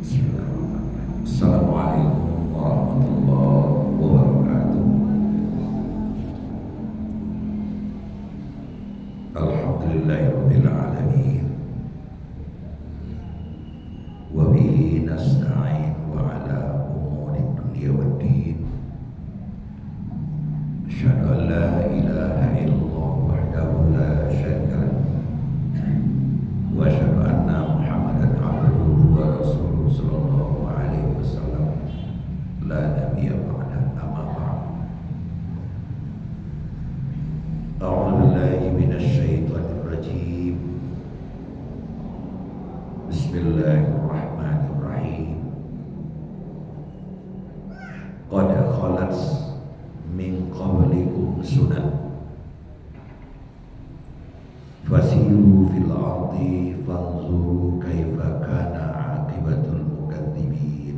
Bismillahirrahmanirrahim. Assalamualaikum warahmatullahi wabarakatuh. Alhamdulillahirabbil alamin. Wa bihi nasta'in wa ala umuri dunya waddin. Asyhadu an la ilaha illallah wahdahu la syarika lahu wa asyhadu anna Muhammadan abduhu wa rasuluhu sallallahu alaihi wasallam la nabiyya ba'da amma ba'd. A'udzu billahi minasy syaithanir rajim. Bismillahirrahmanirrahim. Qad khalat min qablikum sunan fasiru fil ardi fanzuru kaifa kana aqibatul mukadzibin.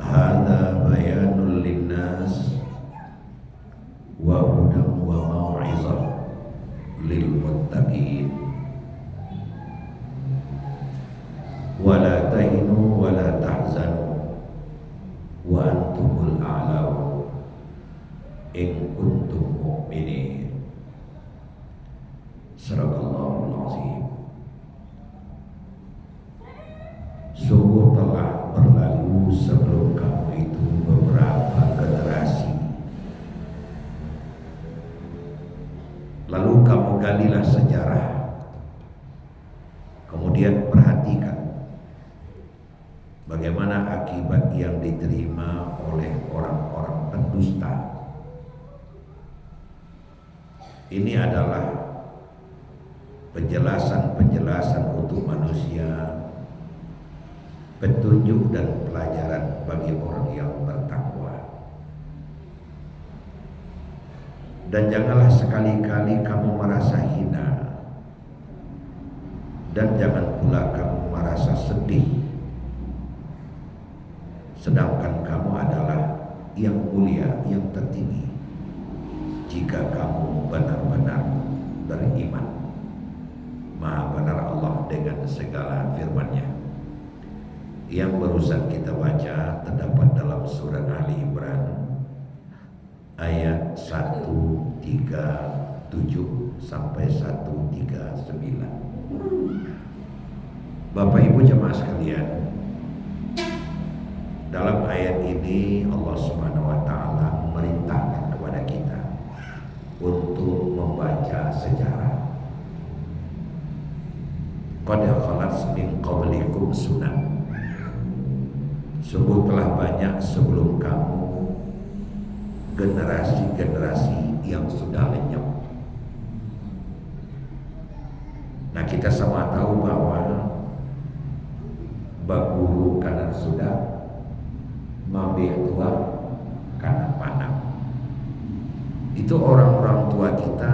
Hadza bayanul linnas wa hudan wa mau'izah lil muttaqin. Wa la tahinu wa la tahzanu wa antumul a'law in kuntum mu'minin. Sadaqallahul azim. Sungguh telah berlalu sebelum kamu itu beberapa generasi. Lalu kamu galilah sejarah. Kemudian perhatikan bagaimana akibat yang diterima oleh orang-orang pendusta. Ini adalah penjelasan-penjelasan untuk manusia, petunjuk dan pelajaran bagi orang yang bertakwa. Dan janganlah sekali-kali kamu merasa hina, dan jangan pula kamu merasa sedih, sedangkan kamu adalah yang mulia, yang tertinggi, jika kamu benar-benar beriman. Maha benar Allah dengan segala firman-Nya. Yang barusan kita baca terdapat dalam surah Ali Imran ayat 137 sampai 139. Bapak Ibu jemaah sekalian, dalam ayat ini Allah Subhanahu wa taala memerintahkan kepada kita untuk membaca sejarah. Qad khalat min qablikum sunan. Sungguh telah banyak sebelum kamu generasi-generasi yang sudah lenyap. Nah, kita sama tahu bahwa baguru kanan sudah, mabih tua kanan panah. Itu orang-orang tua kita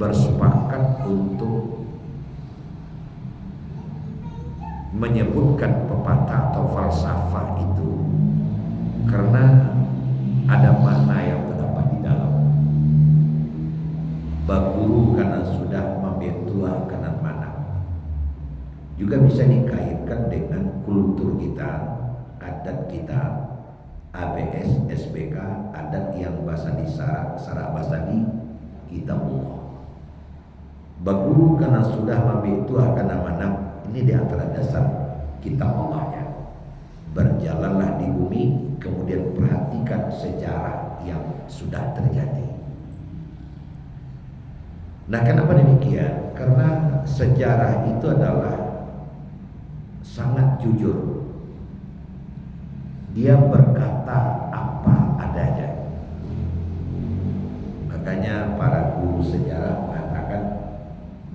bersepakat untuk menyebutkan pepatah atau falsafah itu karena ada makna yang terdapat di dalam. Baguru kanan sudah, mabih tua kanan panah. Juga bisa dikaitkan dengan kultur kita, adat kita, ABS, SBK, adat yang bahasa di Sarak bahasa di Kitabullah. Baguru kanan sudah, mabih tua kanan panah. Ini di antara dasar kitab Allahnya. Berjalanlah di bumi, kemudian perhatikan sejarah yang sudah terjadi. Nah, kenapa demikian? Karena sejarah itu adalah sangat jujur. Dia berkata apa adanya. Makanya para guru sejarah mengatakan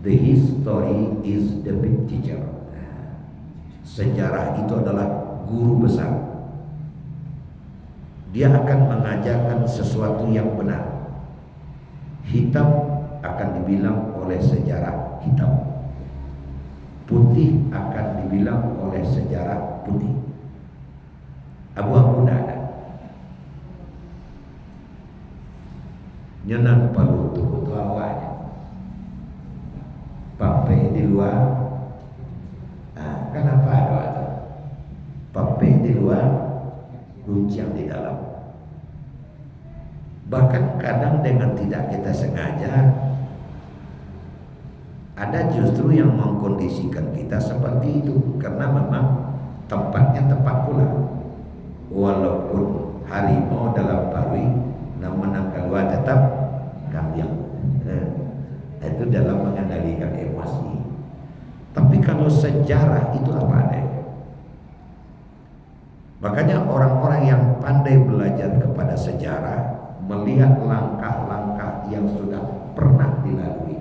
the history is the big teacher. Sejarah itu adalah guru besar. Dia akan mengajarkan sesuatu yang benar. Hitam akan dibilang oleh sejarah hitam. Putih akan dibilang oleh sejarah putih. Abu-abu tidak ada. Nyenan palutu itu awalnya. Pape di luar, dua guncang di dalam. Bahkan kadang dengan tidak kita sengaja ada justru yang mengkondisikan kita seperti itu, karena memang tempatnya tepat pula. Walaupun harimau dalam parwi, namun keluar tetap kambing. Itu dalam mengendalikan emosi. Tapi kalau sejarah itu apa adanya. Makanya orang-orang yang pandai belajar kepada sejarah, melihat langkah-langkah yang sudah pernah dilalui,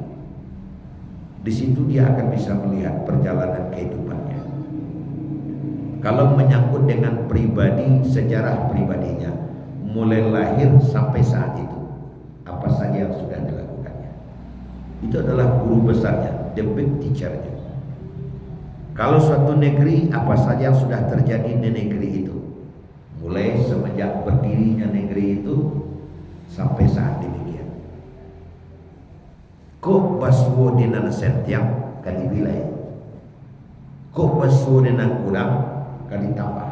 di situ dia akan bisa melihat perjalanan kehidupannya. Kalau menyangkut dengan pribadi, sejarah pribadinya, mulai lahir sampai saat itu, apa saja yang sudah dilakukannya, itu adalah guru besarnya, the big teachernya. Kalau suatu negeri, apa saja yang sudah terjadi di negeri itu, mulai semenjak berdirinya negeri itu sampai saat demikian. Kok basuh dinan sentiang kan dibilai, kok basuh dinan kurang kan ditambah,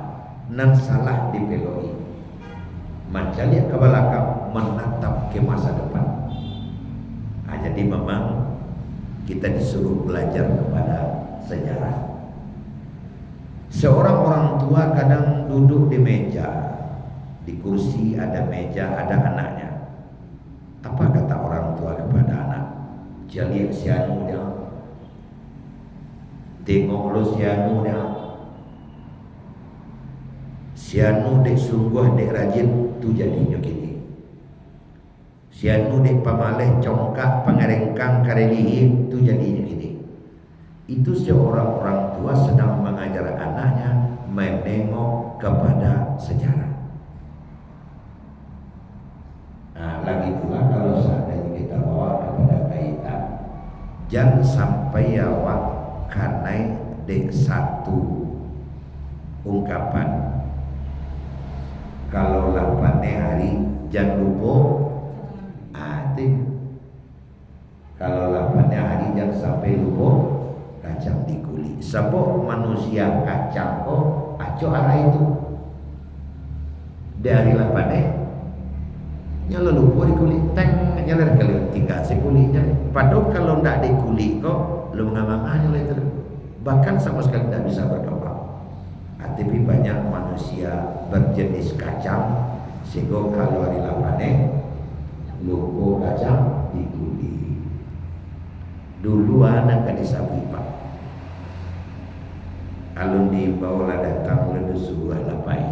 nan salah dipeloi. Macam dia ke belakang menatap ke masa depan. Jadi memang kita disuruh belajar kepada sejarah. Seorang orang tua kadang duduk di meja, di kursi ada meja, ada anaknya. Apa kata orang tua kepada anak? Jali sianu dia, tengok lo sianu dia, sianu dek sungguh dek rajin tu jadinya gini. Sianu dek pamaleh congkak pengerengkang karelihi tu jadinya gini. Itu seorang orang tua sedang mengajar anaknya menengok kepada sejarah. Nah, lagi pula kalau seandainya kita bawa kepada kaitan, jangan sampai awak kanai dek satu ungkapan. Kalau 8 hari jangan lupa kalau 8 hari jangan sampai lupa kacang dikuli. Sebab manusia kacang aco arah itu dari 8 nyala lupa dikuli teng nyaler kali tinggal sekulinya. Padahal kalau ndak dikuli kok lu mengamang itu bahkan sama sekali tidak bisa berkembang. Tapi banyak manusia berjenis kacang sehingga kalau hari 8 lupa kacang dikuli. Dulu anak kan disabi pak alun di bawah datang ledu suah lapai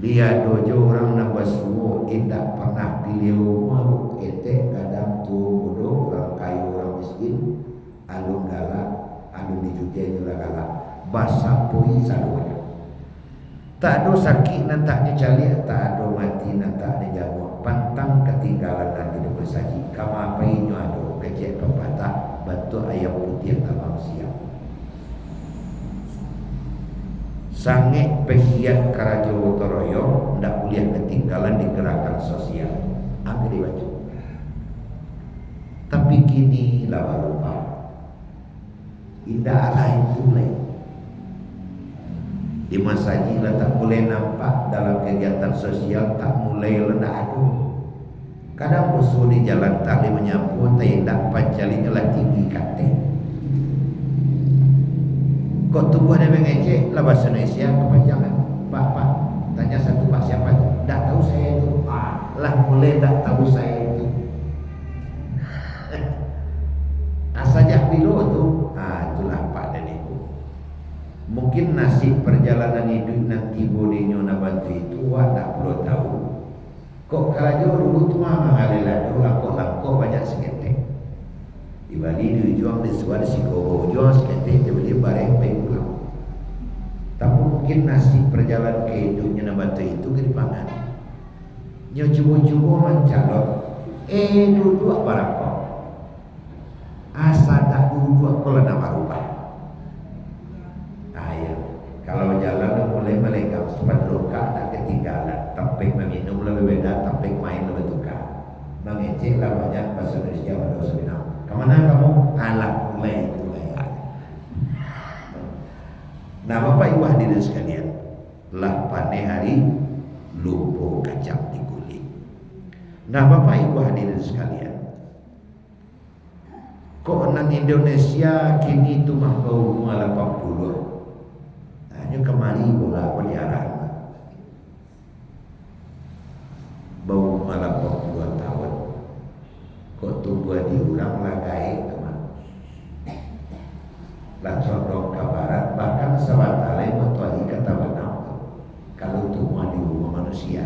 lihat dojo orang nambah suwo indah pernah pilih malu etek kadang tu bodoh orang kayu orang miskin alun galak alun dijujai nyula galak basah pui salunya tak ada sakit nantaknya cali tak ada mati nantaknya jamu pantang ketinggalan nanti dia bersaji kama apa ini ada kecek pepatah batu ayam putih tamang siap sange penggiat Karajo Toroyo ndak boleh ketinggalan di gerakan sosial angger diwajib. Tapi kini lawa lupa indah arah itu mulai di masa jila tak mulai nampak dalam kegiatan sosial tak mulai lendak adu. Kadang musuh di jalan tak boleh menyambut tidak pancalinya lah tinggi kate. Kok tubuh ada mengecek lah bahasa Indonesia kepanjangan. Pak, tanya satu pak siapa itu? Tak tahu saya itu. Lah mulai tak tahu saya itu. Asajak pilu tu. Itulah pak dan ibu. Mungkin nasib perjalanan hidup nanti bodinya nak bantu itu tak perlu tahu. Kok Karajo dulu tu mah mengalir langkok banyak seketek. Di Bali dijual di suara sikoho jual seketek dia beli barang baik pulang. Tapi mungkin nasib perjalanan kehidupnya nak bantu itu ke dipangan. Nyo cubo-cubo mencalon. Duduk barang kok. Asa tak duduk kalau nak berubah. Kalau jalan mulai melenggang cepat luka tak ketinggalan tampik meminum lebih beda tampik main lebih tukar mengecek lah banyak bahasa Indonesia pada sebenarnya kemana kamu alat mulai. Nah Bapak Ibu hadirin sekalian, Nah Bapak Ibu hadirin sekalian, kok nang Indonesia kini itu mah bau 80. Hanya kemari bola peliharaan bau 82 tahun. Kok tumbuh diulang lagai teman. Lah condong ke barat, bahkan sawatalai motori kata banam. Kalau tumbuh di rumah manusia,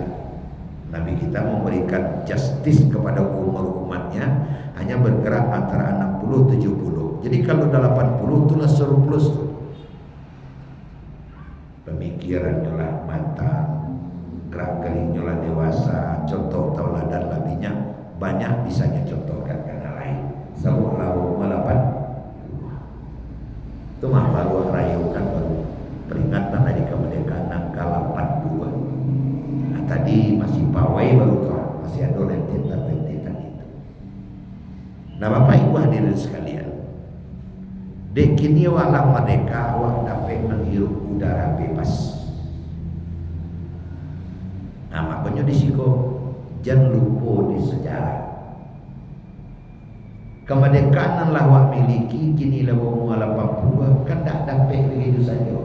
Nabi kita memberikan justice kepada umur umatnya hanya bergerak antara 60-70. Jadi kalau 80 itulah surplus. Pemikirannya lah matang, gerak geriknya lah dewasa, contoh tauladan labinya banyak bisa dicontohkan karena lain. Sebuah umur 80 itu mah baru rayukan baru peringatan hari kemerdekaan angka 82. Nah, tadi masih pawai baru tuh masih ada rentetan itu. Nah Bapak Ibu hadirin sekalian, dek kini walau merdeka awak dapat menghirup udara bebas. Nah makanya disiko jangan lupa di sejarah kemerdekaan yang awak miliki kini lah umur 80 kan tak dapat begitu saja.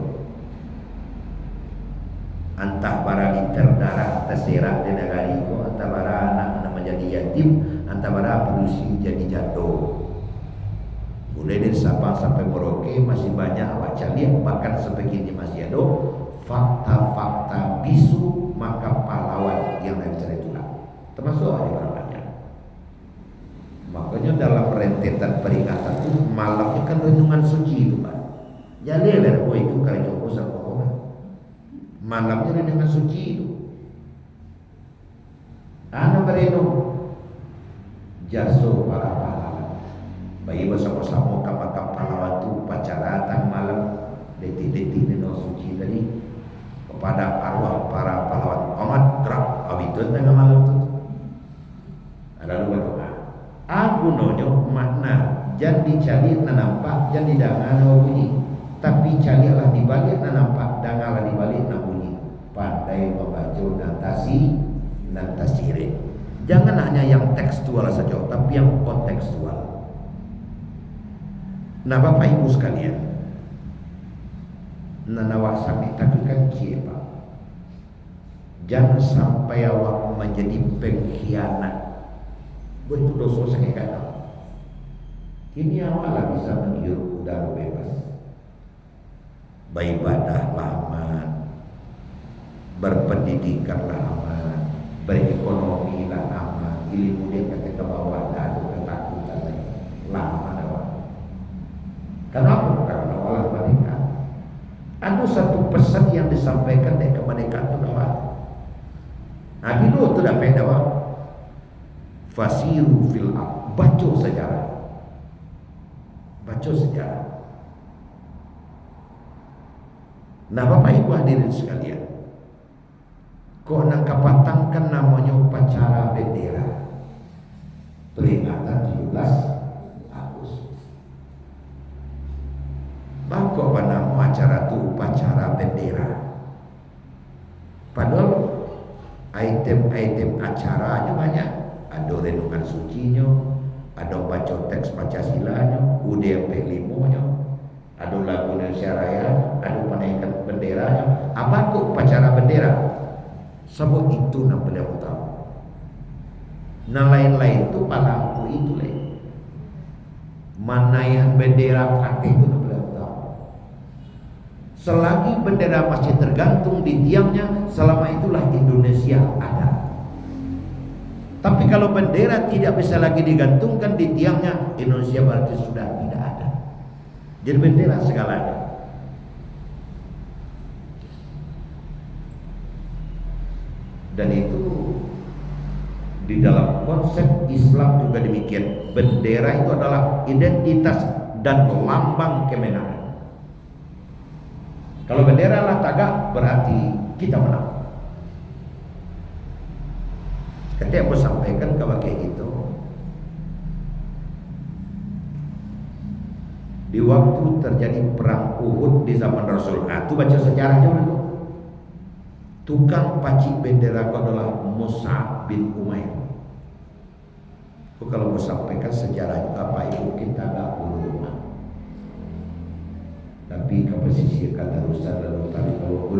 Antah bara liter darah terserak di negara itu, antah bara anak menjadi yatim, antah bara perusi jadi jatuh. Mulai dari Sabang sampai Merauke masih banyak awak cari, bahkan sampai kini masih ada fakta-fakta bisu maka pahlawan yang dari cerita itu, termasuk awak di Barangnya. Makanya dalam rentetan peringatan itu malamnya kan renungan suci itu Pak. Jadi lah itu kalau Joko sama orang malamnya renungan suci itu. Anak berenung jaso para pahlawan. Bayi bersama-sama ke makam pahlawan itu upacara tang malam detik-detik renungan suci tadi kepada arwah para pahlawan. Amat gerak abitun tengah malam itu. Ada dua doa. Aku nonyo makna jangan dicari nampak jangan didangar bunyi, tapi carilah dibalik nampak dangarlah dibalik bunyi. Pandai membaca nantasi nantasire. Jangan hanya yang tekstual saja, tapi yang kontekstual. Nah Bapak Ibu sekalian, nanawa sami takukan siapa? Jangan sampai awak menjadi pengkhianat. Itu dosa sangat kata. Kini awak bisa menghirup udara bebas, beribadahlah aman, berpendidikanlah aman, berekonomilah aman, ilmu dia kata ke bawah dan ada ketakutan lagi. Lama awak. Kenapa? Karena Allah mereka. Ada satu pesan yang disampaikan dari kemerdekaan itu awak. Nah dulu itu dah beda awak. Fasiru fil ard, baca sejarah. Baca sejarah. Nah Bapak Ibu hadirin sekalian, kok nak kapatangkan namanya upacara bendera peringatan 17 Agustus. Bako apa nama acara itu upacara bendera. Padahal item-item acaranya banyak. Ada renungan sucinya, ada baca teks Pancasilanya, UDMP 5-nya, ada lagu Indonesia Raya, ada penaikan benderanya. Apa tu upacara bendera? Sebab itu nak beliau tahu. Nah lain-lain tu palang itu lain. Mana yang bendera pakai itu nak beliau tahu. Selagi bendera masih tergantung di tiangnya, selama itulah Indonesia ada. Tapi kalau bendera tidak bisa lagi digantungkan di tiangnya, Indonesia berarti sudah tidak ada. Jadi bendera segalanya. Dan itu di dalam konsep Islam juga demikian. Bendera itu adalah identitas dan lambang kemenangan. Kalau bendera lah tagak berarti kita menang. Ketika aku sampaikan kalau kayak gitu, di waktu terjadi perang Uhud di zaman Rasul, itu baca sejarahnya dulu. Tukang pacik bendera itu adalah Mus'ab bin Umair. Kalau mau sampaikan sejarah apa ibu kita nggak rumah, tapi kapasisi kata Ustaz lalu tadi kalau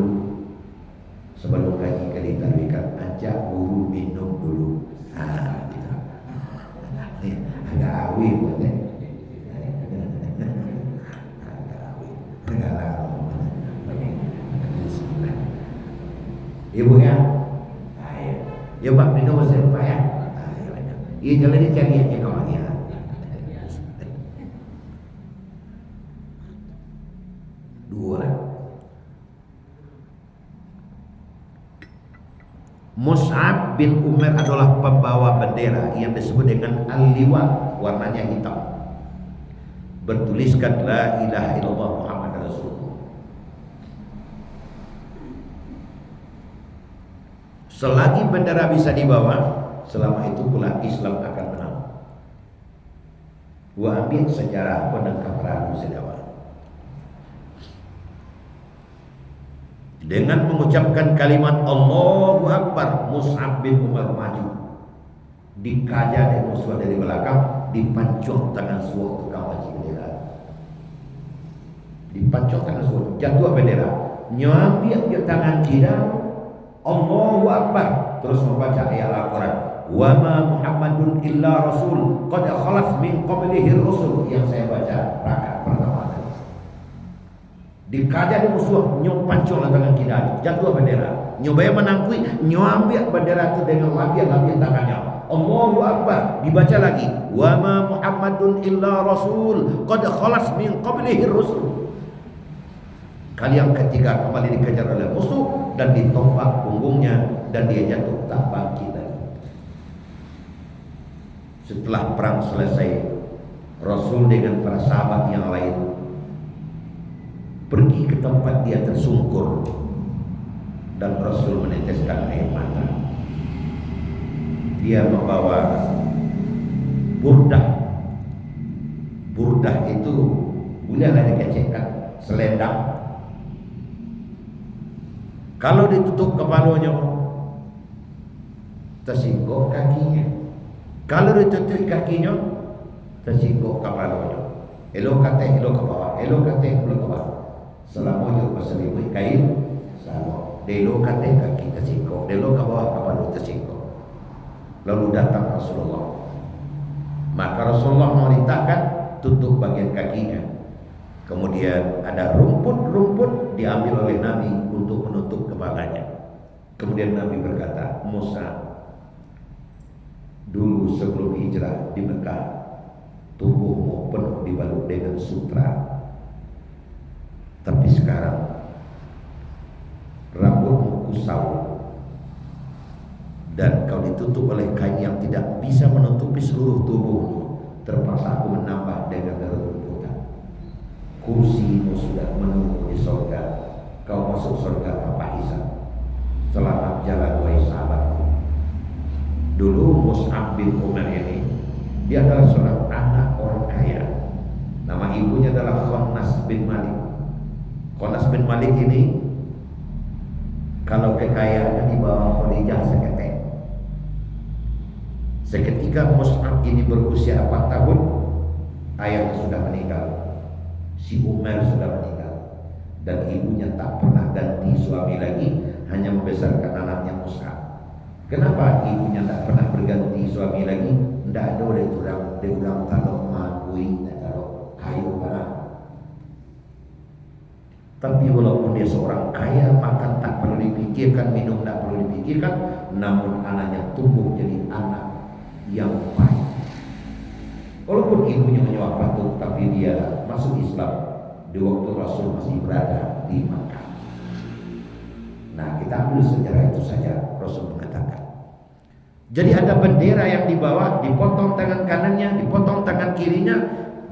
sebelum gaji kali tarwikan ajak guru minum dulu. Gitu. Agak awi buat Ibu ya, ya Pak minum masih lupa ya. Iya jalan dicari aja kawannya. Dua. Mus'ab bin Umair adalah pembawa bendera yang disebut dengan al-liwa, warnanya hitam. Bertuliskan la ilaha illallah Muhammad Rasulullah. Selagi bendera bisa dibawa, selama itu pula Islam akan menang. Gua ambil sejarah penangkap Rabu Sedawa. Dengan mengucapkan kalimat Allahu Akbar, Mus'ab bin Umar maju. Dikaja dan musuh dari belakang, dipancung tangan suatu kawaji bendera. Dipancung tangan suatu, jatuh bendera. Nyambil di tangan kiri, Allahu Akbar, terus membaca ayat Al-Quran. Wa ma Muhammadun illa rasul qad khalaf min qablihi rusul, yang saya baca rakaat pertama tadi. Dikaja di musuh nyopancol tangan kiri, jatuh bendera. Nyobaya menangkui, nyambil bendera itu dengan labian tangannya. Allahu Akbar, dibaca lagi. Wa ma Muhammadun illa rasul qad khalaf min qablihi rusul. Kali yang ketiga kembali dikejar oleh musuh dan ditompak punggungnya dan dia jatuh tak bangkit lagi. Setelah perang selesai, Rasul dengan para sahabat yang lain pergi ke tempat dia tersungkur dan Rasul meneteskan air mata. Dia membawa burdah. Burdah itu boleh dikecekkan selendang. Kalau ditutup kepalanya, tersinggung kakinya. Kalau ditutup kakinya, tersinggung kepalanya. Elok kata elok ke bawah, elok kata elok ke bawah. Selama itu berselimut kain, sama. Elok kata kaki tersinggung, elok ke bawah kepala tersinggung. Lalu datang Rasulullah. Maka Rasulullah memerintahkan tutup bagian kakinya. Kemudian ada rumput-rumput diambil oleh Nabi untuk menutup kepalanya. Kemudian Nabi berkata, Musa, dulu sebelum hijrah di Mekah, tubuhmu penuh dibalut dengan sutra. Tapi sekarang rambutmu kusau dan kau ditutup oleh kain yang tidak bisa menutupi seluruh tubuhmu. Terpaksa aku menambah dengan rumputan. Kursimu sudah menunggu di surga. Kau masuk surga tanpa hisab. Selamat jalan wahai sahabatku. Dulu Mus'ab bin Umar ini, dia adalah seorang anak orang kaya. Nama ibunya adalah Khonas bin Malik. Khonas bin Malik ini, kalau kekayaannya di bawah Khadijah seketek. Seketika Mus'ab ini berusia 4 tahun, ayahnya sudah meninggal. Si Umar sudah meninggal. Dan ibunya tak pernah ganti suami lagi, hanya membesarkan anaknya Mus'ab. Kenapa ibunya tak pernah berganti suami lagi? Tidak ada orang taruh mangkui, taruh kayu barang. Tapi walaupun dia seorang kaya, makan tak perlu dipikirkan, minum tak perlu dipikirkan, namun anaknya tumbuh jadi anak yang baik. Walaupun ibunya menyuap patung, tapi dia masuk Islam di waktu Rasul masih berada di Makkah. Nah, kita ambil sejarah itu saja. Rasul mengatakan, jadi ada bendera yang dibawa, dipotong tangan kanannya, dipotong tangan kirinya,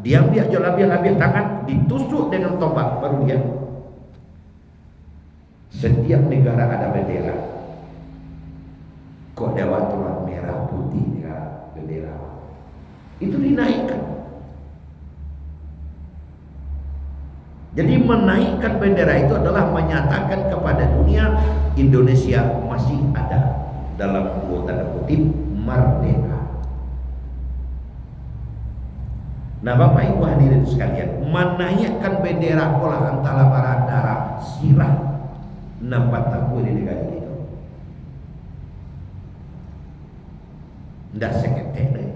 diambil jalabiah tangan, ditusuk dengan tombak, baru dia. Setiap negara ada bendera. Kok Dewa Tuhan merah putih bendera itu dinaikkan. Jadi menaikkan bendera itu adalah menyatakan kepada dunia Indonesia masih ada dalam tanda kutip merdeka. Nah Bapak Ibu hadirin sekalian, menaikkan bendera kolah antara darah sirah nampak tabu di negara itu. Tidak seketek deh.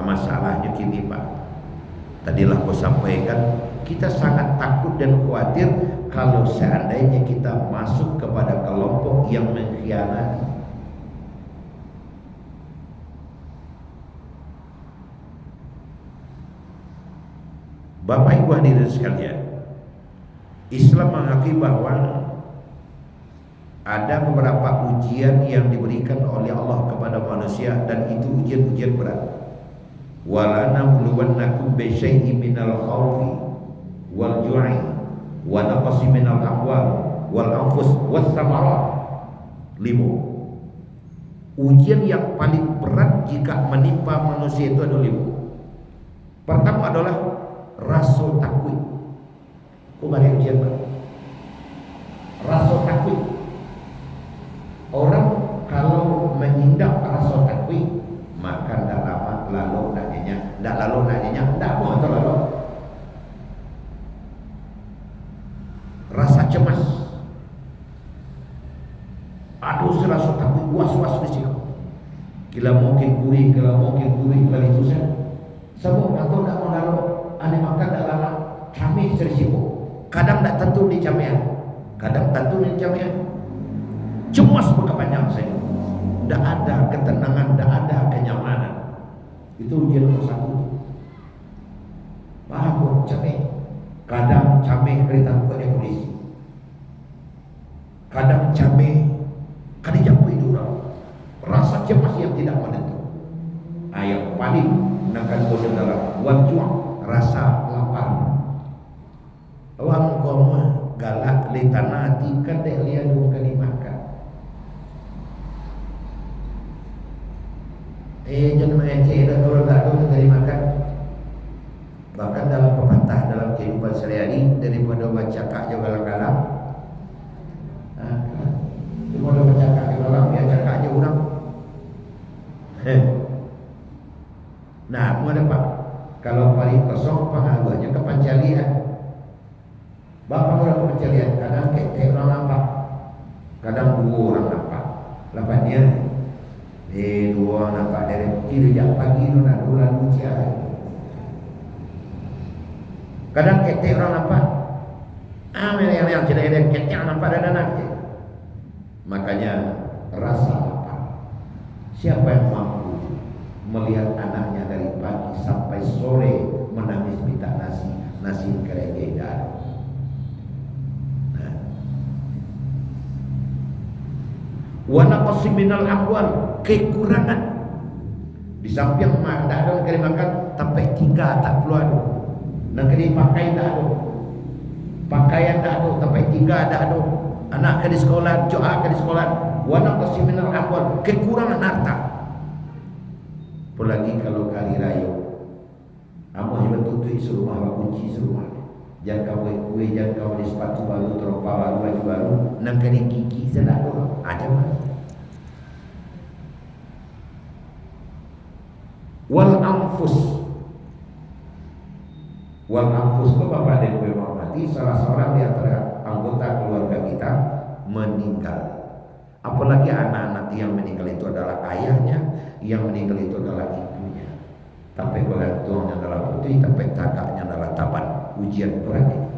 Masalahnya kini Pak, tadilah aku sampaikan, kita sangat takut dan khawatir kalau seandainya kita masuk kepada kelompok yang mengkhianati. Bapak Ibu hadirin sekalian, Islam mengakui bahwa ada beberapa ujian yang diberikan oleh Allah kepada manusia, dan itu ujian-ujian berat. Wala nabluwannakum bi syai'in minal khawfi wal ju'i wa naqsin minal amwal wal anfus was samarat. 5. Ujian yang paling berat jika menimpa manusia itu ada 5. Pertama adalah rasa takut. Kau bagi ujian berat. Rasa takut. Orang kalau menindak rasa takut, maka tidak lama lalu nanyanya, tidak mau atau lalu rasa cemas, aduh serasa takut, was-was di situ. Kila mungkin kuri kali itu saya sebab atau tidak mau lalu ane makan tidak lama kami tersibuk. Kadang tidak tentu di camian, kadang tentu di camian. Cemas berkepanjang saya, tidak ada ketenangan, tidak ada kenyamanan. Itu ujian nomor 1. Paham camih, kadang camih kereta bukannya polisi, kadang camih kali jampu hidup, rasa cemas yang tidak menentu. Yang paling menekan kode dalam wancuang, rasa lapar. Orang koma galak litana tikan dek liadu kali makan. Jangan mengecek dan kalau tak ada dari makan. Bahkan dalam pepatah, dalam kehidupan sehari-hari, daripada baca kak je galang-galang, daripada baca kak je galang, ya cakap je orang. Nah, mau ada Pak, kalau paling kosong pengaruhnya ke pancalian. Bapak orang ke pancalian, kadang kek orang nampak, kadang 2 orang nampak. Lapatnya 2 nampak dari kiri pagi tu nak lalu ujian. Kadang ketek orang nampak, yang tidak ada ketek nampak ada anak. Makanya rasa lapar. Siapa yang mampu melihat anaknya dari pagi sampai sore menangis minta nasi kerenge dan wa naqsim minal amwal, kekurangan di samping tidak ada kali makan sampai 3 tak keluar, nak kali pakai tak ada, pakaian tak ada sampai 3 tak ada, anak ke di sekolah, doa ke di sekolah, wa naqsim minal amwal, kekurangan harta. Apalagi kalau kali raya, amah yang betul tu rumah, kunci rumah, jangan kau kue, jangan kau beli sepatu baru, terompa baru, baju baru, nak kali gigi salah ada mana? Wal anfus itu Bapak dan Ibu hormati, salah seorang di antara anggota keluarga kita meninggal. Apalagi anak-anak yang meninggal itu adalah ayahnya, yang meninggal itu adalah ibunya. Sampai bergantungnya adalah putri, sampai kakaknya adalah taban. Ujian berat itu.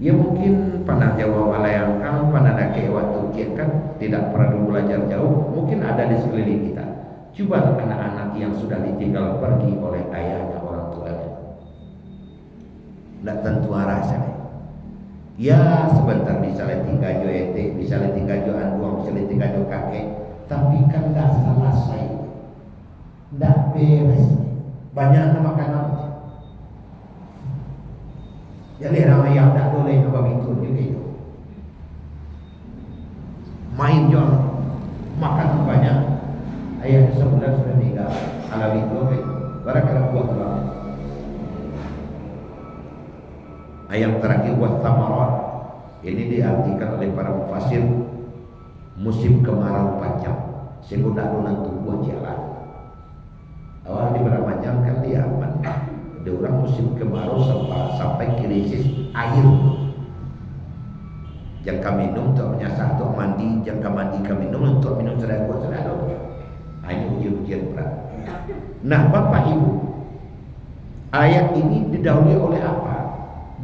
Ya mungkin pernah jawab alayangkang, pernah ada kayak waktu kan tidak pernah belajar jauh, mungkin ada di sekeliling kita. Coba anak-anak yang sudah ditinggal pergi oleh ayahnya, orang tuanya, tidak tentu arah sana. Ya sebentar misalnya 3 jo ete, misalnya 3 jo anduang, misalnya 3 jo kakek, tapi kan tidak selesai, tidak beres, banyak makanan. Jadi orang yang tak boleh apa itu begitu. Main jual, makan banyak. Ayah sebulan sudah meninggal. Alam itu, barangkali buat terang. Ayat terakhir buat samarat. Ini diartikan oleh para mufassir musim kemarau panjang, sehingga tidak ada nanti buah jalan. Awal di Baramanyang kan di Yaman, ada orang musim kemarau sampai krisis air. Yang kami minum untuk menyasar, untuk mandi, yang mandi kami minum untuk minum sedekah. Ini ujian berat. Nah, Bapak Ibu, ayat ini didahului oleh apa?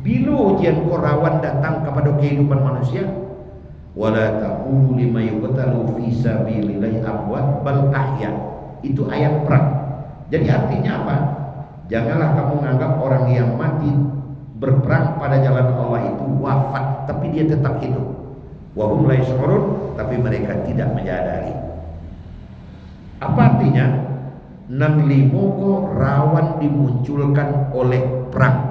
Bila ujian korawan datang kepada kehidupan manusia, wala taqulu lima yuqtalu fi sabilillahi amwat bal ahya. Itu ayat perang. Jadi artinya apa? Janganlah kamu menganggap orang yang mati berperang pada jalan Allah itu wafat, tapi dia tetap hidup. Wa hum la yash'urun, tapi mereka tidak menyadari. Apa artinya? Nan limoko rawan dimunculkan oleh perang.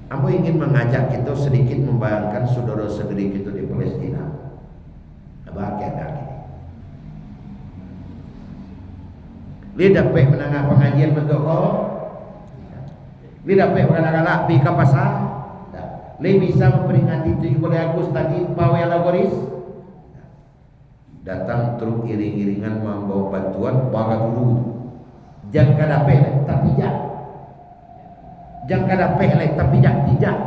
Aku ingin mengajak kita sedikit membayangkan saudara-saudari kita di Palestina. Bahagia lagi. Dia dapat menangah pengajian bentuk dia dapat mengalak-alak pergi ke pasar. Dia bisa memperingati 17 Agustus tadi pawai alagoris. Datang truk iring-iringan membawa bantuan baga dulu. Jangan kadape tapi jak. Jangan kadape tapi jak.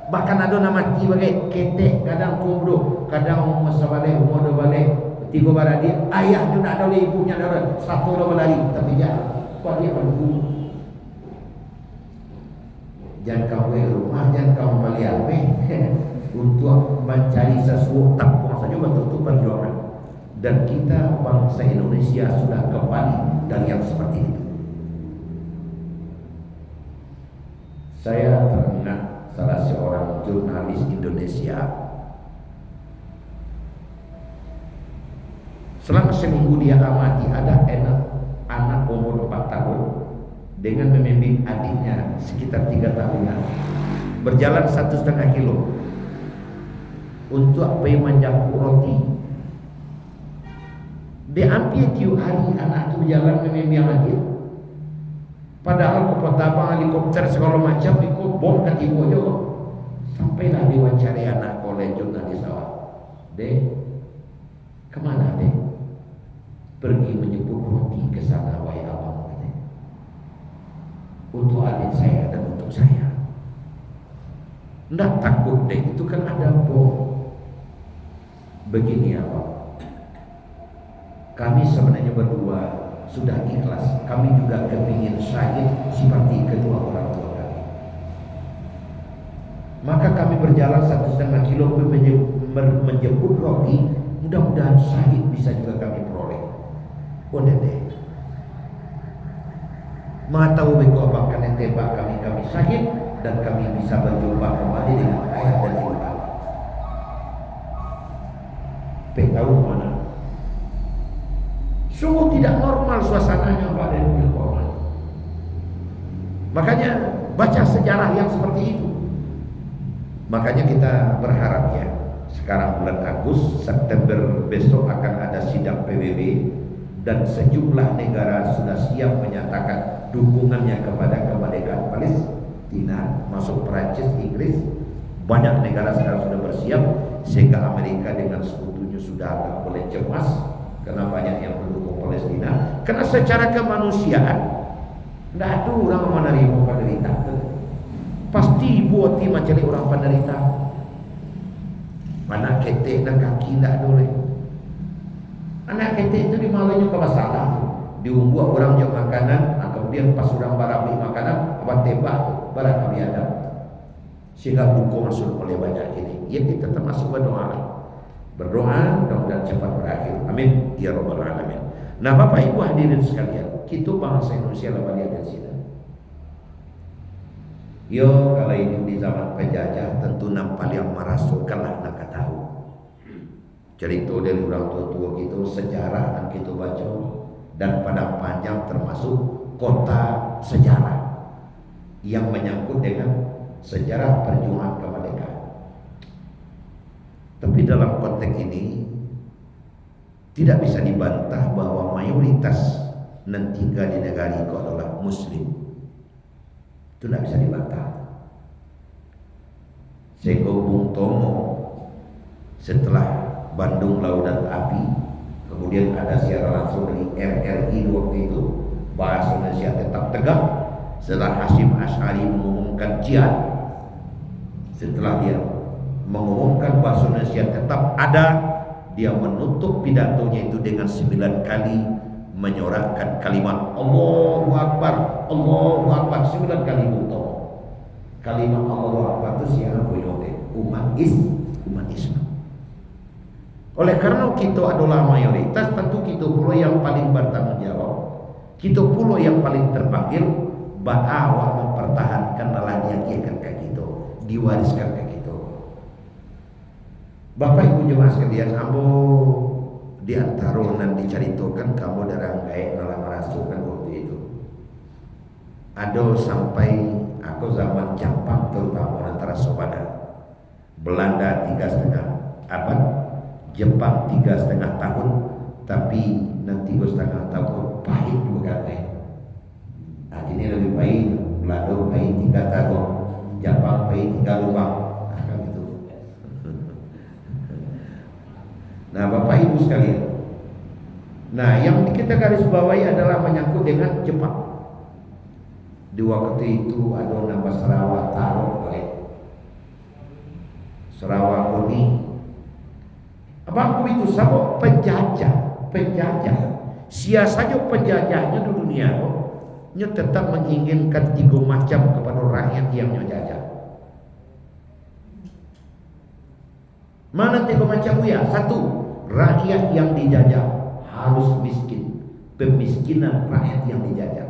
Bahkan ada nama mati bagai ketek, kadang kubro, kadang masabale, modo balik, tiga baradi, ayah juga ada oleh ibunya ada satu orang berlari tapi jak. Kau dia perlu. Jangan kamu rumah, jangan kamu balik untuk mencari sesuatu tampung saja betul-betul perjuangan. Dan kita bangsa Indonesia sudah kembali dari yang seperti itu. Saya teringat salah seorang jurnalis Indonesia. Selama seminggu dia amati ada anak umur 4 tahun dengan membimbing adiknya sekitar 3 tahunan berjalan 1,5 kilo untuk pergi menjangkau roti. Diambil tiap hari anak itu berjalan membimbing lagi. Padahal kepotabang helikopter segala macam ikut bom ketipu juga. Sampailah diwawancari anak oleh jurnalis awak. Dek, kemana dek? Pergi menjemput roti ke sana wahai abang. Untuk adik saya dan untuk saya. Nggak takut dek, itu kan ada bom. Begini abang. Kami sebenarnya berdua sudah ikhlas. Kami juga kepingin syahid seperti kedua orang tua kami. Maka kami berjalan 1,5 kilo menjemput roti. Mudah-mudahan syahid bisa juga kami peroleh. Udah deh. Tahu beko abang kan yang tembak kami syahid dan kami bisa berjumpa kembali dengan ayah dan ibu kami. Tahu mana? Sungguh tidak normal suasananya Pak dan Ibu Korban. Makanya baca sejarah yang seperti itu. Makanya kita berharap ya, sekarang bulan Agustus, September besok akan ada sidang PBB dan sejumlah negara sudah siap menyatakan dukungannya kepada kemerdekaan Palestina, masuk Perancis, Inggris, banyak negara sekarang sudah bersiap sehingga Amerika dengan sekutunya sudah agak boleh cemas. Karena banyak yang mendukung Palestina. Karena secara kemanusiaan tidak ada orang menerima penderitaan. Pasti buat macam orang penderita. Anak ketek dan kaki tidak boleh. Anak ketek itu dimalunya ke masalah. Diumbuat orang jauh makanan, kemudian pas orang barabi makanan, apa tembak tu, barang kami ada. Sehingga buku masuk oleh banyak ini. Ya kita termasuk berdoa. Berdoa mudah-mudahan cepat berakhir. Amin ya rabbal alamin. Nah, Bapak Ibu hadirin sekalian, kita bangsa Indonesia lah balik dari sini. Yo, kalau hidup di zaman penjajah tentu nampak yang merasukanlah nak tahu. Cerita dari orang tua-tua kita, sejarah yang kita baca dan Padang Panjang termasuk kota sejarah yang menyangkut dengan sejarah perjuangan kemerdekaan. Tapi dalam konteks ini tidak bisa dibantah bahwa mayoritas yang tinggal di negara itu adalah Muslim. Itu tidak bisa dibantah. Sehingga Bung Tomo setelah Bandung Lautan Api ke Kemudian ada siaran langsung dari RRI waktu itu, bahasa Indonesia tetap tegak. Setelah Hasyim Asy'ari mengumumkan jihad, setelah dia mengumumkan bahasa Indonesia tetap ada, dia menutup pidatonya itu dengan 9 kali menyorakkan kalimat Allahu Akbar, Allahu Akbar 9 kali butuh. Kalimat Allahu Akbar itu siapa punya umat Islam. Oleh karena kita adalah mayoritas, tentu kita pula yang paling bertanggung jawab. Kita pula yang paling terpanggil bahwa mempertahankan Allah diakikan ke kita, diwariskan ke kita. Bapak Ibu jemaah sekalian, ambo di antara nan diceritakan kamu darang gaek dalam merasukan waktu itu. Ada sampai aku zaman Jepang terutama antara Sobada. Belanda 3,5 abad, Jepang 3,5 tahun, tapi nanti 3,5 tahun pahit juga kan. Akhirnya lebih baik Belanda pahit 3 tahun, Jepang pahit 3 lubang. Nah Bapak Ibu sekalian, nah yang kita garis bawahi adalah menyangkut dengan Jepang. Di waktu itu ada nama Sarawak Taro oleh Sarawak Boni. Apa itu sama penjajah. Sia saja penjajahnya di dunia nya tetap menginginkan 3 macam kepada rakyat yang menjajah. Mana 3 macam ya? 1, rakyat yang dijajah harus miskin, pemiskinan rakyat yang dijajah.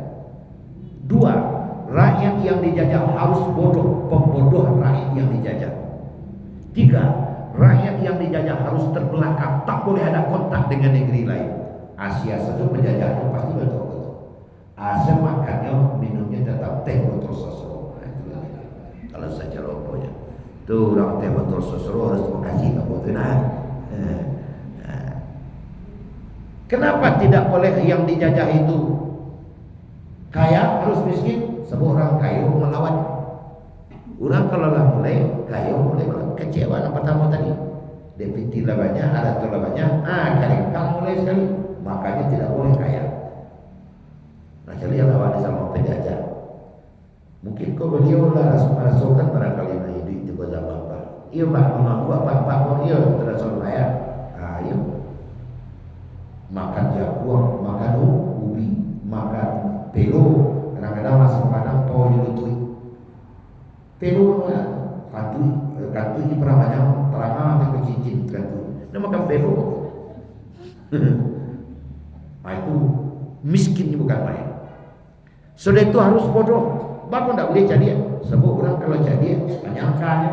2, rakyat yang dijajah harus bodoh, pembodohan rakyat yang dijajah. 3, rakyat yang dijajah harus terbelakang, tak boleh ada kontak dengan negeri lain. Asia saja penjajahnya pasti betul-betul. Asia makannya, minumnya tetap teh botol sosro. Kalau saja loponya. Tuh orang teh botol sosro harus terima kasih kamu tuh nah. Kenapa tidak boleh yang dijajah itu kaya harus miskin? Sebab orang kaya melawan. Orang kalau lah mulai kaya mulai kecewa yang pertama tadi. Deputi lah banyak, ada tu lah banyak. Kadang mulai sekali. Makanya tidak boleh kaya. Nah jadi yang awal sama penjajah. Mungkin kau beliau lah rasukan barangkali na hidup itu pada bapak. Iya pak mengaku apa iya terasa kaya. Iya. Makan jagung, makan ubi, makan pelo. Kadang-kadang masih kadang pau dilutui. Pelo kantui ini pernah banyak terangan atau cincin kantui. Dia makan pelo. Nah itu miskin bukan main. Sudah itu harus bodoh. Bapak tidak boleh jadi. Sebab orang kalau jadi menyangkanya,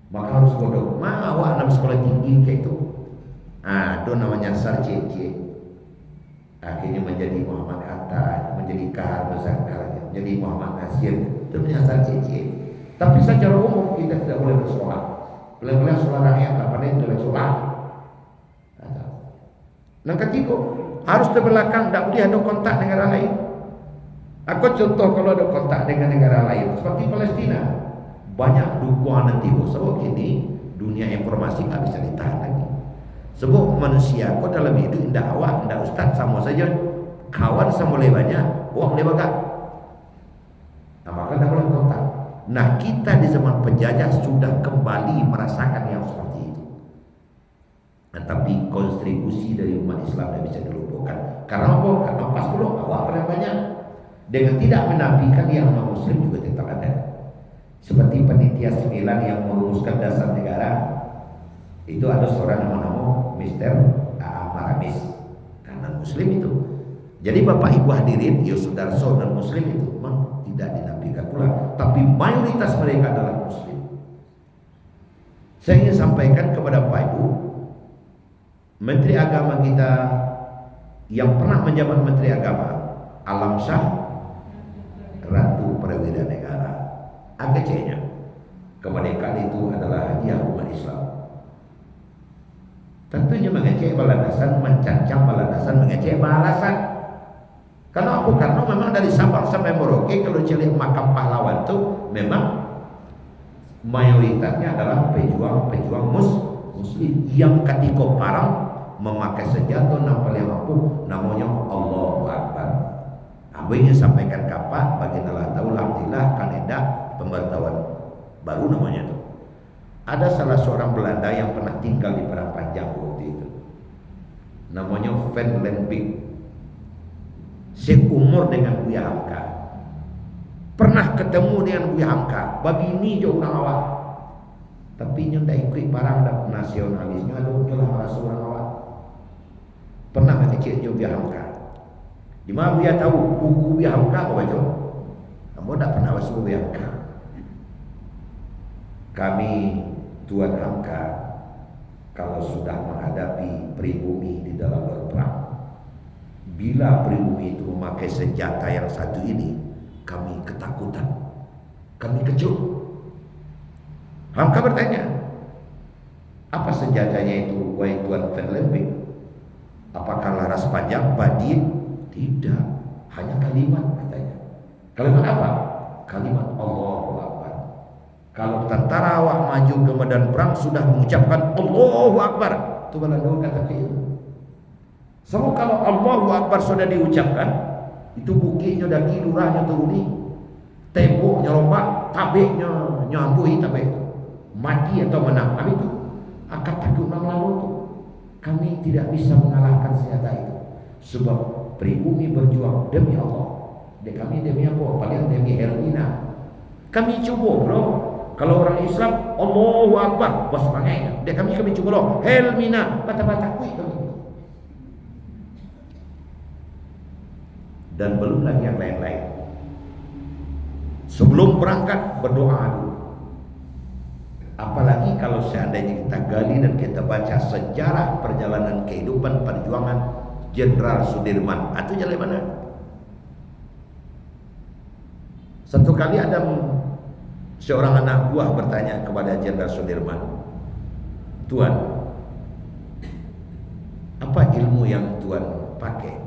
maka harus bodoh. Maka awak dalam sekolah tinggi kayak itu. Itu namanya sarjana. Akhirnya menjadi Muhammad Hatta, menjadi Kahar Musangkarnya, menjadi Muhammad Nasir. Itu namanya sarjana. Tapi secara umum kita tidak boleh bersekolah. Boleh sekolah rakyat, apa itu boleh sekolah. Yang ketiga, harus terbelakang, tidak boleh ada kontak negara lain. Aku contoh kalau ada kontak dengan negara lain, seperti Palestina, banyak dukungan nanti. Sebab ini dunia informasi nggak bisa ditahan lagi. Sebab manusia kok dalam hidup indah awak, indah ustaz sama saja, kawan sama lebannya, uang lebaga. Nah maka tidak boleh kontak. Nah kita di zaman penjajah sudah kembali merasakan yang seperti itu. Nah, tapi kontribusi dari umat Islam tidak bisa dilupakan. Karena apa? Karena pas dulu awak pernah banyak. Dengan tidak menafikan yang non-muslim juga tetap ada. Seperti panitia 9 yang merumuskan dasar negara, itu ada seorang nama Mr. A.A. Maramis, karena muslim itu. Jadi Bapak Ibu hadirin, ya Sudarso dan muslim itu memang tidak dinafikan pula, tapi mayoritas mereka adalah muslim. Saya ingin sampaikan kepada Bapak Ibu, Menteri Agama kita yang pernah menjabat Menteri Agama, Alam Shah Ratu Perwira Negara, AKC-nya. Kemerdekaan itu adalah hadiah umat Islam. Tentunya mengecek balasan, mencancang balasan, mengecek balasan. Karena apa? Karena memang dari Sabang sampai Merauke kalau cari makam pahlawan itu memang mayoritasnya adalah pejuang muslim yang ketika perang memakai senjata yang paling ampuh namanya Allahu Akbar. Aku ingin sampaikan kapak bagi Allah tahu alhamdulillah kan ada pemberitahuan baru namanya itu. Ada salah seorang Belanda yang pernah tinggal di Padang Panjang waktu itu. Namanya Van Lenbik. Seumur dengan Buya Hamka. Pernah ketemu dengan Buya Hamka, babi ini jauh orang awak. Tapi nyo ndak ikut parang dak nasionalisnya ada nyolah merasa orang awak. Pernah kecil nyo Buya Hamka. Di mana Buya tahu buku Buya Hamka apa baca? Kamu ndak pernah baca Buya Hamka. Kami Tuan Hamka kalau sudah menghadapi pribumi di dalam berperang, bila pribumi itu memakai senjata yang satu ini, kami ketakutan, kami kejut. Hamka bertanya, apa senjatanya itu, wahai Tuan Van Lenbik? Apakah laras panjang, badin? Tidak, hanya kalimat katanya. Kalimat apa? Kalimat Allahu Akbar. Kalau tentara awak maju ke medan perang sudah mengucapkan Allahu Akbar, itu Belanda kata itu. So kalau Allahu Akbar sudah diucapkan, itu bukitnya daki lurahnya turuni, temboknya rombak, tabeknya nyambui tabek itu. Mati atau menang, kami itu akan takut lalu itu. Kami tidak bisa mengalahkan senjata itu. Sebab pribumi berjuang demi Allah. Kami demi apa? Paling demi Helmina. Kami coba bro. Kalau orang Islam Allahu Akbar, bos bangainya. Kami coba loh. Helmina, bata-bata kui kami. Dan belum lagi yang lain-lain. Sebelum berangkat berdoa dulu. Apalagi kalau seandainya kita gali dan kita baca sejarah perjalanan kehidupan perjuangan Jenderal Sudirman. Itu jalan mana? Satu kali ada seorang anak buah bertanya kepada Jenderal Sudirman, Tuan, apa ilmu yang Tuan pakai?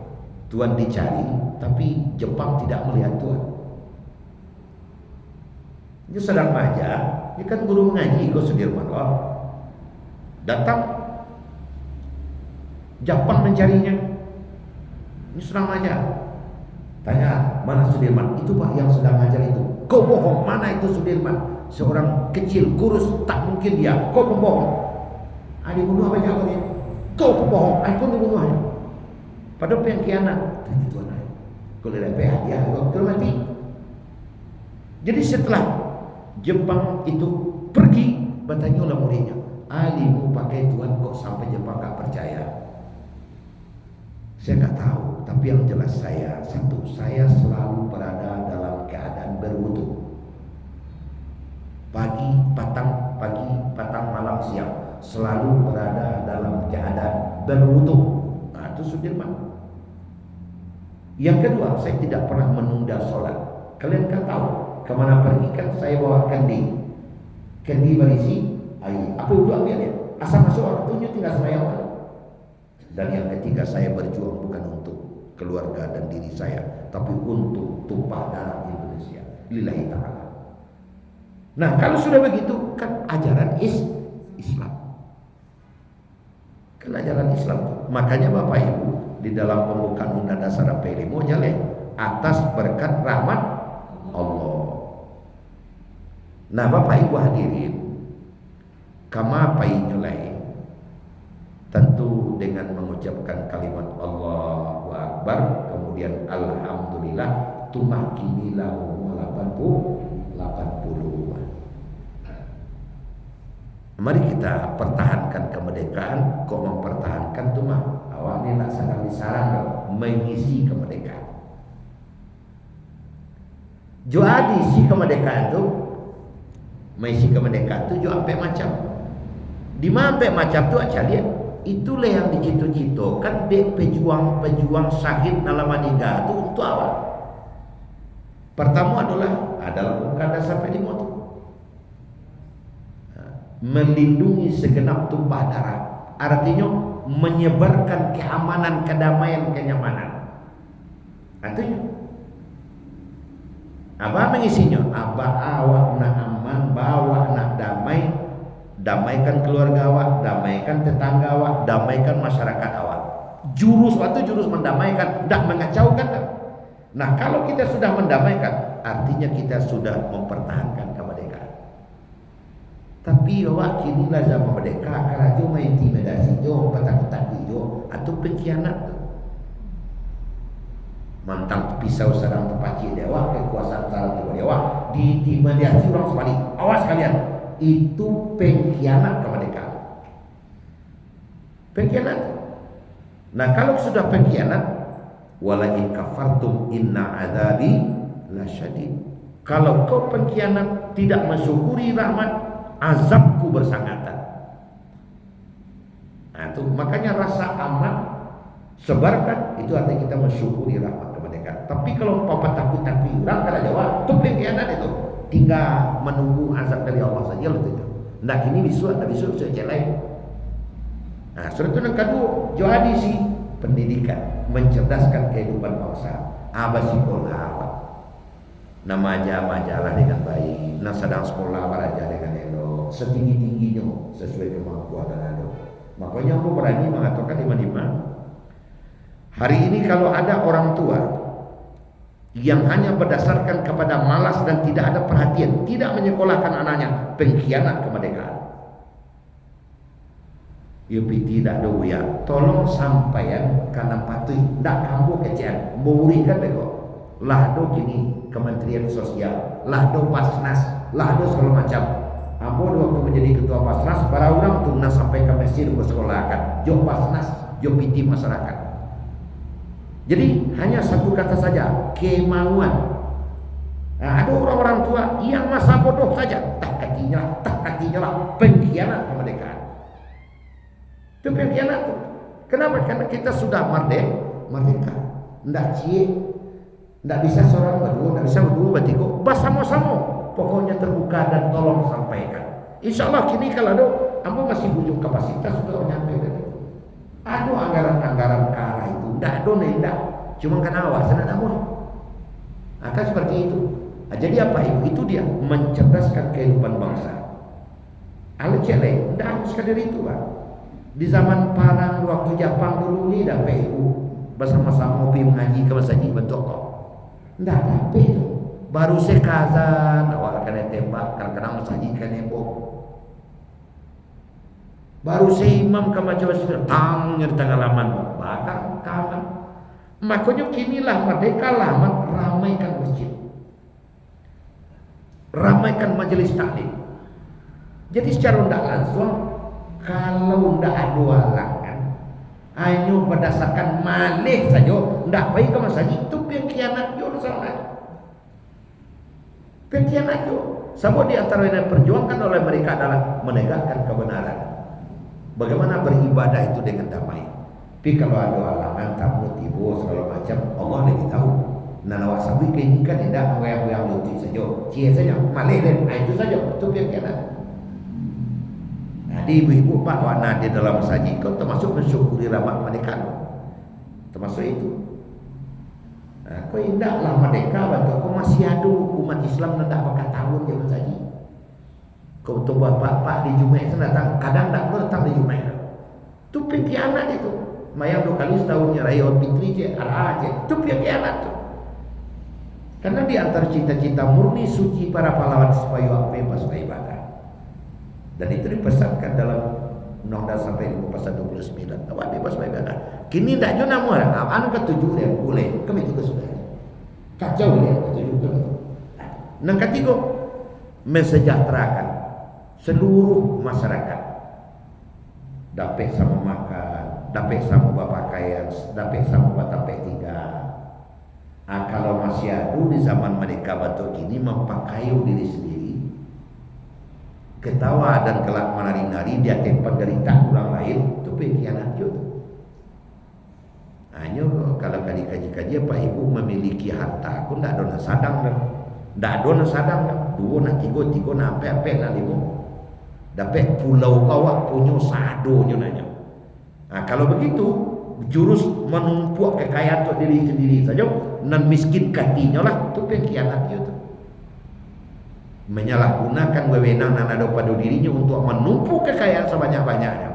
Tuan dicari, tapi Jepang tidak melihat Tuan. Ini sedang aja, ini kan guru mengaji kok Sudirman. Oh, datang Jepang mencarinya. Ini sedang aja. Tanya, mana Sudirman? Itu Pak yang sedang ngajar itu. Kau bohong, mana itu Sudirman? Seorang kecil, kurus, tak mungkin dia. Kau pembohong. Adik bunuh apa jawabnya? Kau pembohong, aku dibunuh aja. Padahal pengkhianat. Tanya Tuhan aja. Kalau ada hadiah, kau mati. Jadi setelah Jepang itu pergi, bertanya oleh muridnya, alimu pakai Tuhan kok sampai Jepang gak percaya? Saya nggak tahu, tapi yang jelas saya saya selalu berada dalam keadaan berwudu. Pagi, patang, malam, siang, selalu berada dalam keadaan berwudu. Nah, itu Sudirman. Yang kedua, saya tidak pernah menunda sholat. Kalian kan tahu, kemana pergi kan saya bawa kendi berisi air. Apa itu ambilnya? Asal masuk waktunya tinggal sembahyang. Dan yang ketiga, saya berjuang bukan untuk keluarga dan diri saya, tapi untuk tumpah darah Indonesia. Lillahi ta'ala. Nah, kalau sudah begitu, kan ajaran Islam. Kan ajaran Islam. Makanya Bapak Ibu, di dalam pembukaan Undang Dasar 45 jalan atas berkat rahmat Allah. Nah, Bapak Ibu hadirin, kama pai nyulai, tentu dengan mengucapkan kalimat Allahu Akbar, kemudian Alhamdulillah, tumakinilah 80. Mari kita pertahankan kemerdekaan. Kok mempertahankan tuh mah awak ini nak sadar disarang mengisi kemerdekaan. Jo adi si kemerdekaan tuh, mengisi kemerdekaan tuh jo ampe macam. Di mana ampe macam tuh aja lihat. Itulah yang dicito-citokan dek pejuang-pejuang syahid dalam meninggal itu untuk apa? Pertama adalah bukan dasar pedimo itu melindungi segenap tumpah darah, artinya menyebarkan keamanan, kedamaian, kenyamanan. Artinya apa mengisinya? Abah awak nak aman, bawa nak damai, damaikan keluarga awak, damaikan tetangga awak, damaikan masyarakat awak. Jurus waktu jurus mendamaikan, tidak mengacaukan. Nah, kalau kita sudah mendamaikan, artinya kita sudah mempertahankan kemerdekaan. Tapi awak kinilah zaman merdeka, karena cuma intimidasi jo, petak-petak jo, atau pengkhianat. Mantang pisau sedang terpacik dewa, kekuasaan sarang dewa, diintimidasi orang sebalik. Awas kalian, itu pengkhianat kemerdekaan. Pengkhianat. Nah, kalau sudah pengkhianat, wala in kafartum inna adzabi lasyadid. Kalau kau pengkhianat, tidak mensyukuri rahmat, azabku bersangatan. Nah, itu makanya rasa aman sebarkan, itu artinya kita mensyukuri rahmat kemerdekaan. Tapi kalau papa takut-takut orang kada jawab, itu pengkhianat itu. Tinggal menunggu azab dari Allah saja loh itu. Nah, kini bisu cek lain. Nah, surat yang kedua, jadi si pendidikan, mencerdaskan kehidupan bangsa. Abah sekolah, nama majalah dengan baik, nah sedang sekolah belajar dengan elok, setinggi-tingginya sesuai kemampuan dan elok. Makanya aku berani mengatakan lima-lima. Hari ini kalau ada orang tua yang hanya berdasarkan kepada malas dan tidak ada perhatian, tidak menyekolahkan anaknya, pengkhianat kemerdekaan. Yupi tidak do ya, tolong sampaian karena patuh, tidak kamu kecian, memberikan bego. Lah do kini Kementerian Sosial, lah do Basnas, lah do segala macam. Ambo waktu menjadi ketua Basnas, para orang tuh nak sampai ke Mesir bersekolahkan, jo Basnas, jo piti masyarakat. Jadi hanya satu kata saja, kemauan. Nah, ada orang-orang tua yang masa bodoh saja, tak katinya lah, pengkhianat kemerdekaan. Itu pengkhianat tuh. Kenapa? Karena kita sudah merdeka. Ndak cie, ndak bisa seorang berdua, ndak bisa berdua bertiga, bersama-sama. Pokoknya terbuka dan tolong sampaikan. Insya Allah kini kalau ada, ambo masih bujuk kapasitas untuk menyampaikan itu. Ada anggaran-anggaran kara itu, ndak ada ndak. Cuma karena awak senang namun. Akan seperti itu. Nah, jadi apa itu? Itu dia mencerdaskan kehidupan bangsa. Ala cele, ndak harus sekadar itu kan. Di zaman Parang waktu Jepang dulu ni dah PU bersama-sama pergi mengaji ke masjid bentuk kok. Ndak ada itu. Baru sekazan awak akan tembak kadang-kadang masjid kan embok. Baru seimam ke macam-macam tang di tengah laman bakar kaman. Makanya kinilah merdeka lama ramaikan masjid. Ramaikan majelis taklim. Jadi secara tidak langsung kalau tidak ada halangan hanya berdasarkan malih saja tidak baik ke masjid itu pengkhianat juga salah. Pengkhianat juga. Semua di antara yang diperjuangkan oleh mereka adalah menegakkan kebenaran. Bagaimana beribadah itu dengan damai. Tapi kalau ada halangan, tamu, tiba, segala macam, Allah lebih tahu. Nah, awak sambil keinikan tidak mengoyang-ngoyang lutut saja, cia saja, malih dan itu saja, itu pengkhianat. Nah, di ibu-ibu pak warna di dalam saji, kau termasuk mensyukuri rahmat mereka, termasuk itu. Nah, kau indahlah merdeka, bantu kau masih ada umat Islam tidak bakal tahun dia mensaji. Kau tu bapak-bapak di Jumaat itu datang, kadang tak perlu datang di Jumaat. Itu pengkhianat itu. Mayang 2 kali setahunnya raya Fitri je, Arah je, itu pengkhianat tu. Karena di antara cita-cita murni suci para pahlawan supaya bebas beribadah. Dan itu dipesankan dalam Undang-Undang sampai pasal 29. Awak bebas beribadah. Kini tak jauh nama orang. Anu ketujuh dia boleh. Kami itu kesudah. Kacau dia ketujuh kami. Yang ketiga, mensejahterakan seluruh masyarakat. Dapat sama makan, dapat sama berpakaian, dapat sama bertempat tinggal. Kalau masih ada di zaman mereka batu kini memakai diri sendiri, ketawa dan kelak menari-nari dia tempat derita orang lain, itu pengkhianat juga. Hanya kalau kali kaji-kaji Pak Ibu memiliki harta, aku tidak ada sadang dah, tidak ada sadang dah, 2 nak 3 nak apa nak 5. Dapat pulau kawak punya sado nanya. Nah, kalau begitu jurus menumpuk kekayaan untuk diri sendiri saja dan miskin hatinya lah, itu pengkhianat itu. menyalahgunakan wewenang dan ada pada dirinya untuk menumpuk kekayaan sebanyak-banyaknya,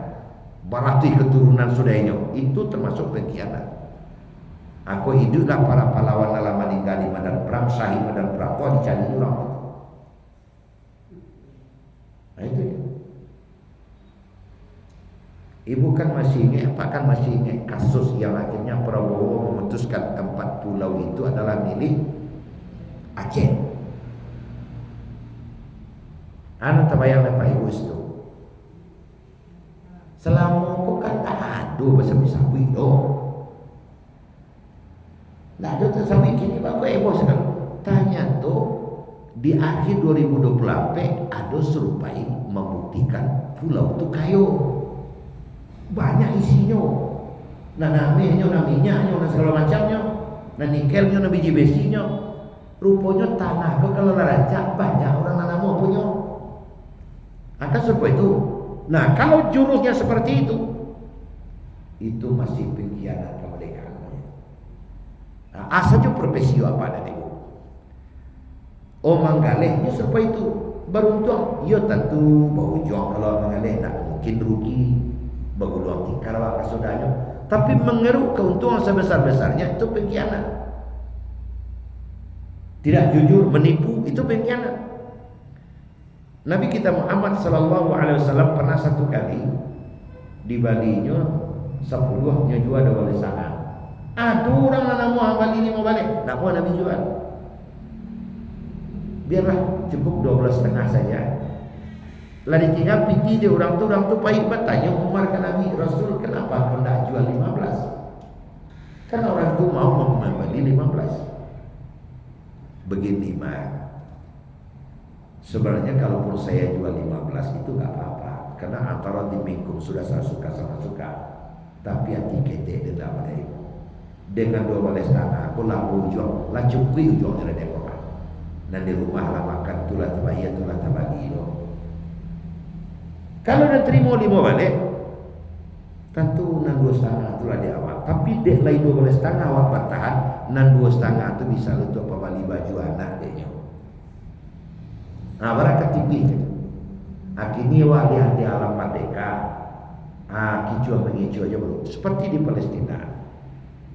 berarti keturunan sudahnya, itu termasuk pengkhianat. Aku hiduplah para pahlawan dalam meninggal di medan perang, sahih medan perang, kau dicari orang itu. Nah itu ya. Ibu kan masih ingat, Pak kan masih ingat kasus yang akhirnya Prabowo memutuskan 4 pulau itu adalah milik Aceh. Anu terbayang Pak Ibu itu. Selama aku kan tak ada bersama-sama itu. Nah ada tersawi kini Pak Ibu sekarang tanya tuh di akhir 2024 ada serupai membuktikan pulau itu kayu. Banyak isinya. Nah namanya, nah minyaknya, nah segala macamnya, nah nikelnya, nah biji besinya. Rupanya tanah kau kalau rancak banyak orang nanam punya. Akan serupa itu. Nah kalau jurusnya seperti itu masih pengkhianat kemerdekaan. Nah, asalnya profesi apa ada itu? Oh manggalehnya serupa itu. Beruntung, ya tentu bau juang kalau manggaleh tak mungkin rugi. Berguluang tikar wak kasudahnya, tapi mengeruk keuntungan sebesar-besarnya itu pengkhianat. Tidak jujur, menipu, itu pengkhianat. Nabi kita Muhammad sallallahu alaihi wasallam pernah satu kali di Balinya 10 jual ada boleh sana. Aduh orang nak mau Bali ni mau balik, nak mau Nabi jual. Biarlah cukup 12,5 saja. Lah ditinggal piti dia orang tu pahit bertanya Umar ke Nabi Rasul kenapa kau tak jual 15? Kan orang tu mau membeli 15. Begini mah. Sebenarnya kalaupun saya jual 15 itu tak apa-apa. Karena antara dimingkung sudah saya suka sama suka. Tapi hati kete dia tak boleh. Dengan 12,5 aku lalu jual, lah cukup jualnya ada orang. Dan di rumah lah makan tulah terbayar tulah terbagi loh. Kalau dah terima 5 balik, tentu 2,5 itulah di awal. Tapi dek lain 12,5 awak bertahan, 2,5 itu bisa untuk membeli baju anak dia. Nah, berakat tipis itu. Akhirnya awak lihat di alam merdeka, kicau mengicu aja belum. Seperti di Palestina.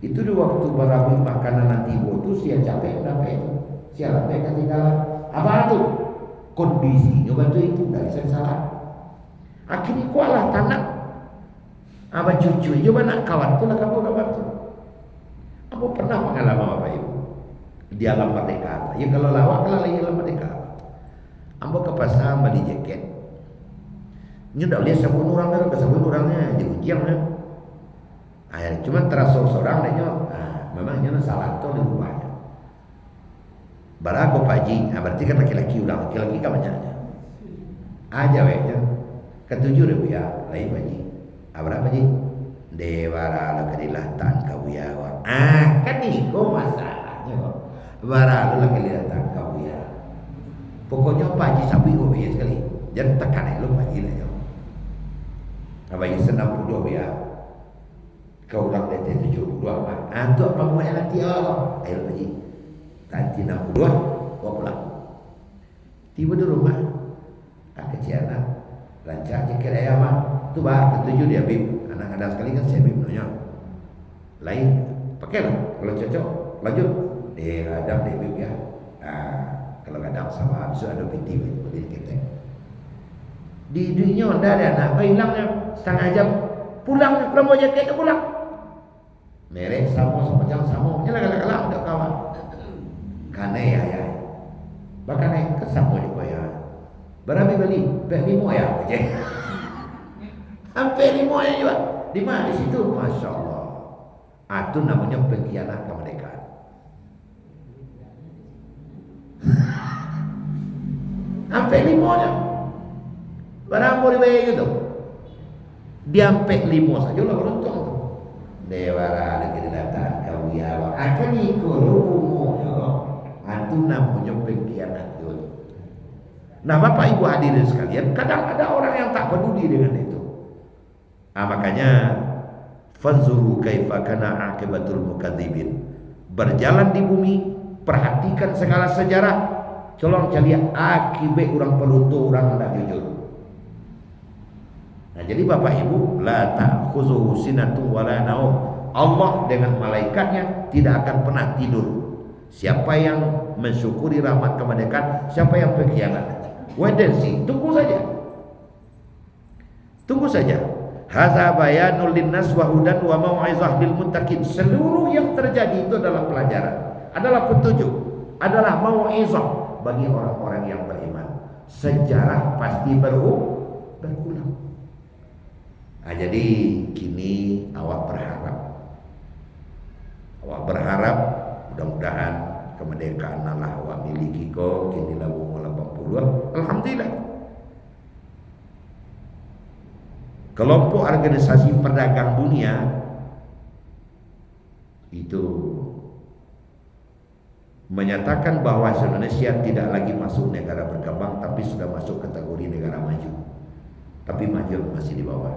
Itu di waktu berabi makanan nanti itu sia capek sampai itu. Sia sampai ketinggalan. Apa itu? Kondisinya waktu itu dari saya salah. Akhirnya kualah tanah. Abang cucu juga nak kawan tu lah kawan tu. Aku pernah mengalami apa ibu di alam merdeka. Ya kalau lawak kalau lagi alam merdeka. Ambo ke pasar beli jaket. Nyu dah lihat sabun orang dah, sabun orangnya di ujiannya. Cuma terasa seorang dah nyu. Memang nyu salah tu di rumahnya. Barako paji, berarti kan laki-laki ulang, laki-laki kan banyaknya. Aja wehnya. Ketujuh ribu ya, lain baji. Berapa ji? Dewara lo kedilatan kau ya. Kan ni kau masalahnya. Dewara lo kedilatan kau ya. Pokoknya paji sapi kau ya sekali. Jangan tekan lo paji lah yo. Abai senam pudo ya. Kau ulang dete 72 mah. Tu apa mau nanti oh? Ayo paji. Nanti 62 kau pulang. Tiba di rumah. Kecianan. Lancar jaket ayam mah tu bah ketujuh dia bib anak ada sekali kan saya bib nanya lain pakai lah kalau cocok lanjut ada bib ya kalau kadang sama besok ada piti beli kita di dunia ada anak hilangnya setengah jam pulang promo jaket tu pulang merek sama macam sama nyala kalah ada kawan karena ya bahkan yang kesama juga ya. Berapa beli? Lima ya aja. Hampir 5 ya juga. Di mana di situ? Masya Allah. Itu namanya pengkhianat kemerdekaan. Hampir 5 nya. Berapa ribu gitu? Dia hampir 5 saja lah beruntung tu. Dewara negeri datang kau ya. Akan ikut rumahnya. Itu namanya pengkhianat itu. Nah Bapak Ibu hadirin sekalian, kadang ada orang yang tak peduli dengan itu. Makanya fanzuru kaifa kana aqibatul mukadzibin. Berjalan di bumi, perhatikan segala sejarah colong calian akibat orang pelutu orang tidak jujur. Nah, jadi Bapak Ibu, la ta'khuzuhu sinatun wala naum. Allah dengan malaikatnya tidak akan pernah tidur. Siapa yang mensyukuri rahmat kemerdekaan, siapa yang berkhianat. Wait and see, tunggu saja. Tunggu saja. Hadza bayanul linnas wa hudan wa mau'izah lil muttaqin. Seluruh yang terjadi itu adalah pelajaran, adalah petunjuk, adalah mau'izah bagi orang-orang yang beriman. Sejarah pasti berulang. Nah, jadi kini awak berharap mudah-mudahan kemerdekaan Allah awak miliki ko kini lah umur 82. Alhamdulillah. Kelompok organisasi perdagang dunia itu menyatakan bahwa Indonesia tidak lagi masuk negara berkembang tapi sudah masuk kategori negara maju. Tapi maju masih di bawah.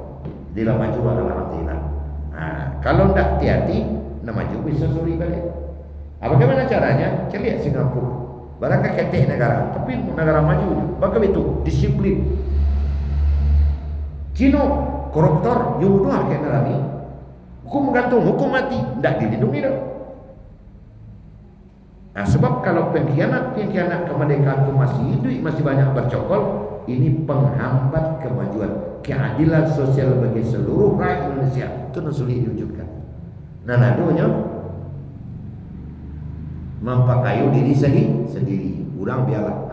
Dia maju adalah alhamdulillah. Nah, kalau tidak hati-hati, maju bisa suri balik. Bagaimana caranya? Lihat Singapura. Barangkali ketek negara, tapi negara maju. Bagaimana itu? Disiplin. Cina koruptor, yudo kayak nerami. Hukum gantung, hukum mati, tidak dilindungi dah. Nah, sebab kalau pengkhianat kemerdekaan itu masih hidup, masih banyak bercokol, ini penghambat kemajuan keadilan sosial bagi seluruh rakyat Indonesia. Itu sulit diwujudkan. Nah, nadonya mempakayu diri sendiri. Urang biarlah.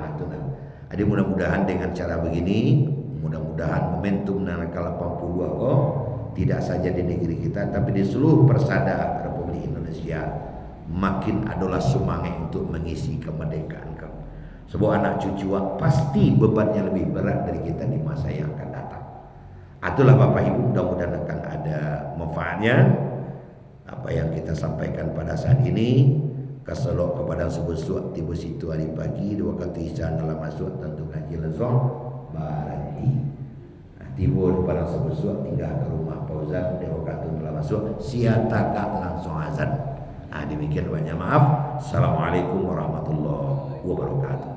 Jadi mudah-mudahan dengan cara begini, mudah-mudahan momentum Nanakala 82 tidak saja di negeri kita, tapi di seluruh persada Republik Indonesia makin adalah semangat untuk mengisi kemerdekaan kamu. Sebuah anak cucu pasti bebannya lebih berat dari kita di masa yang akan datang. Itulah Bapak Ibu, mudah-mudahan akan ada manfaatnya apa yang kita sampaikan pada saat ini. Kasalok kepada sebesuk tiba situ hari pagi dua kata isyan dalam masuk tentu kaji lezong barati. Tiba kepada sebesuk tinggal ke rumah Fauzan dua kata dalam masuk siataka langsung azan. Demikian banyak maaf. Assalamualaikum warahmatullahi wabarakatuh.